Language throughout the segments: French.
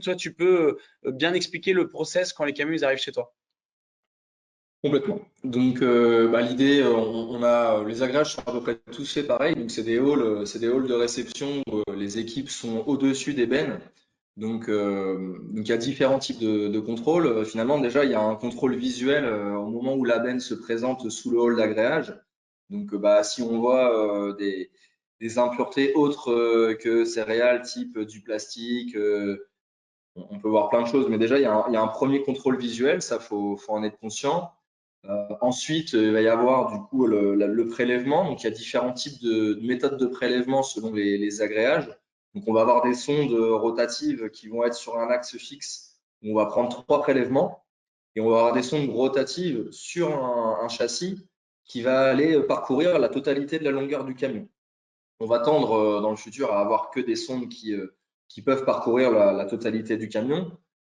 toi, tu peux bien expliquer le process quand les camions ils arrivent chez toi? Complètement. Donc, l'idée, on a les agréages sont à peu près tous faits pareil. Donc, c'est des halls de réception où les équipes sont au-dessus des bennes. Donc, il y a différents types de contrôles. Finalement, déjà, il y a un contrôle visuel au moment où la benne se présente sous le hall d'agréage. Donc, si on voit des impuretés autres que céréales, type du plastique, on peut voir plein de choses. Mais déjà, il y a un premier contrôle visuel. Ça, faut en être conscient. Ensuite, il va y avoir du coup le prélèvement. Donc, il y a différents types de méthodes de prélèvement selon les agréages. Donc, on va avoir des sondes rotatives qui vont être sur un axe fixe où on va prendre 3 prélèvements. Et on va avoir des sondes rotatives sur un châssis qui va aller parcourir la totalité de la longueur du camion. On va tendre dans le futur à avoir que des sondes qui peuvent parcourir la totalité du camion.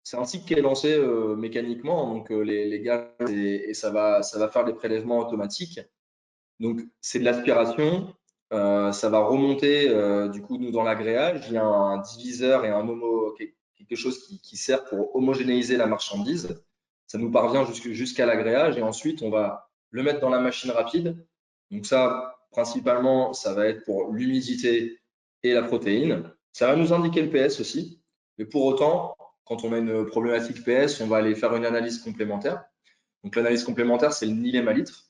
C'est un cycle qui est lancé mécaniquement, donc les gaz et ça va faire des prélèvements automatiques. Donc c'est de l'aspiration, ça va remonter du coup nous dans l'agréage. Il y a un diviseur et quelque chose qui sert pour homogénéiser la marchandise. Ça nous parvient jusqu'à l'agréage et ensuite on va le mettre dans la machine rapide. Donc ça, principalement, ça va être pour l'humidité et la protéine. Ça va nous indiquer le PS aussi. Mais pour autant, quand on a une problématique PS, on va aller faire une analyse complémentaire. Donc l'analyse complémentaire, c'est le millémalitre.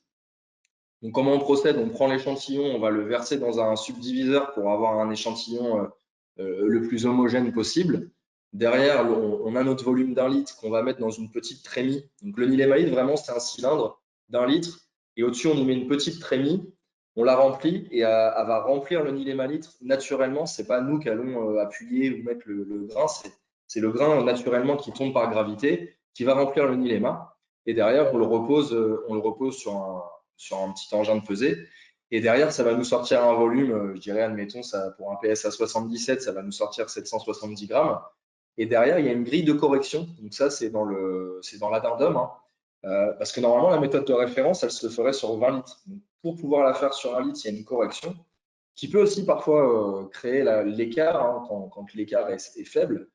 Donc comment on procède? On prend l'échantillon, on va le verser dans un subdiviseur pour avoir un échantillon le plus homogène possible. Derrière, on a notre volume d'un litre qu'on va mettre dans une petite trémie. Donc le millémalitre, vraiment, c'est un cylindre d'un litre. Et au-dessus, on y met une petite trémie. On la remplit et elle va remplir le millémalitre naturellement. C'est pas nous qui allons appuyer ou mettre le grain. C'est le grain naturellement qui tombe par gravité qui va remplir le milléma. Et derrière, on le repose sur un petit engin de pesée. Et derrière, ça va nous sortir un volume, je dirais, admettons, ça, pour un PS à 77, ça va nous sortir 770 grammes. Et derrière, il y a une grille de correction. Donc ça, c'est dans l'addendum, hein. Parce que normalement, la méthode de référence, elle se ferait sur 20 litres. Donc, pour pouvoir la faire sur 1 litre, il y a une correction qui peut aussi parfois créer l'écart, hein, quand l'écart est faible.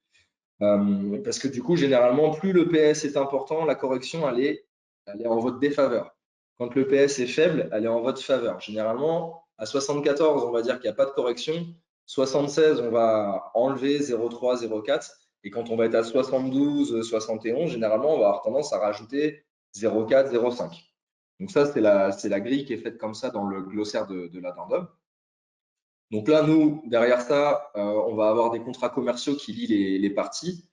Parce que du coup, généralement, plus le PS est important, la correction, elle est en votre défaveur. Quand le PS est faible, elle est en votre faveur. Généralement, à 74, on va dire qu'il n'y a pas de correction. 76, on va enlever 0,3, 0,4. Et quand on va être à 72, 71, généralement, on va avoir tendance à rajouter 0,4, 0,5. Donc ça, c'est la grille qui est faite comme ça dans le glossaire de l'addendum. Donc là, nous, derrière ça, on va avoir des contrats commerciaux qui lient les parties.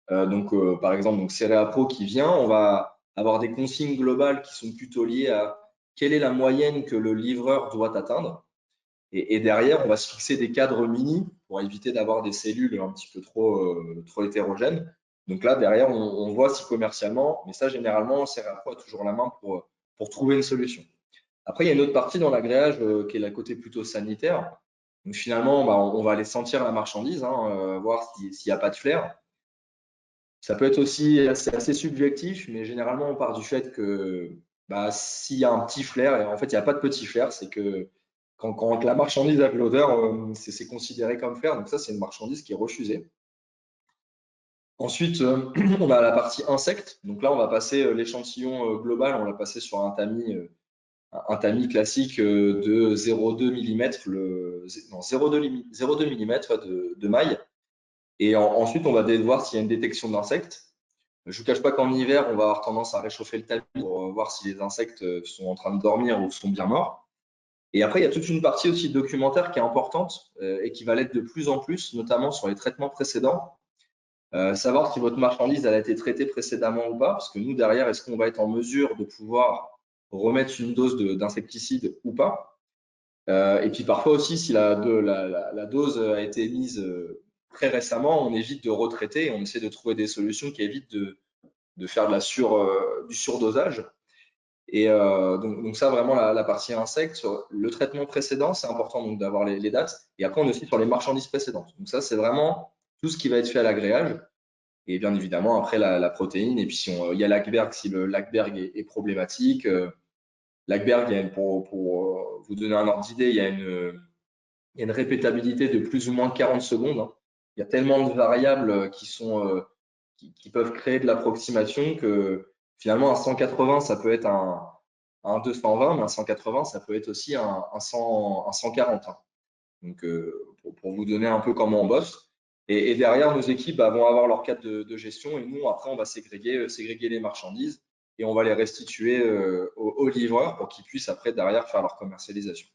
Par exemple, donc Cereapro qui vient, on va avoir des consignes globales qui sont plutôt liées à quelle est la moyenne que le livreur doit atteindre. Et derrière, on va se fixer des cadres mini pour éviter d'avoir des cellules un petit peu trop hétérogènes. Donc là, derrière, on voit si commercialement, mais ça, généralement, Cereapro a toujours la main pour trouver une solution. Après, il y a une autre partie dans l'agréage qui est la côté plutôt sanitaire. Donc finalement, on va aller sentir la marchandise, hein, voir s'il n'y a pas de flair. Ça peut être aussi assez subjectif, mais généralement, on part du fait que s'il y a un petit flair, et en fait, il n'y a pas de petit flair, c'est que quand la marchandise a de l'odeur, c'est considéré comme flair. Donc ça, c'est une marchandise qui est refusée. Ensuite, on a la partie insectes. Donc là, on va passer l'échantillon global, on l'a passé sur un tamis classique de 0,2 mm, non, 0,2 mm de maille. Et ensuite, on va voir s'il y a une détection d'insectes. Je ne vous cache pas qu'en hiver, on va avoir tendance à réchauffer le tamis pour voir si les insectes sont en train de dormir ou sont bien morts. Et après, il y a toute une partie aussi documentaire qui est importante et qui va l'être de plus en plus, notamment sur les traitements précédents. Savoir si votre marchandise a été traitée précédemment ou pas, parce que nous, derrière, est-ce qu'on va être en mesure de pouvoir remettre une dose d'insecticide ou pas? Et puis parfois aussi, si la dose a été mise très récemment, on évite de retraiter et on essaie de trouver des solutions qui évitent de faire du surdosage. Et donc ça, vraiment, la partie insecte, sur le traitement précédent, c'est important donc d'avoir les dates. Et après, on est aussi sur les marchandises précédentes. Donc ça, c'est vraiment tout ce qui va être fait à l'agréage. Et bien évidemment, après, la protéine. Et puis, si il y a l'Ackberg, si le l'Ackberg est problématique. L'Ackberg, pour vous donner un ordre d'idée, il y a une répétabilité de plus ou moins 40 secondes, hein. il y a tellement de variables qui peuvent créer de l'approximation que finalement, un 180, ça peut être un 220, mais un 180, ça peut être aussi un 140. Hein. Donc, pour vous donner un peu comment on bosse. Et derrière, nos équipes vont avoir leur cadre de gestion et nous, après, on va ségréguer les marchandises et on va les restituer aux livreurs pour qu'ils puissent après, derrière, faire leur commercialisation.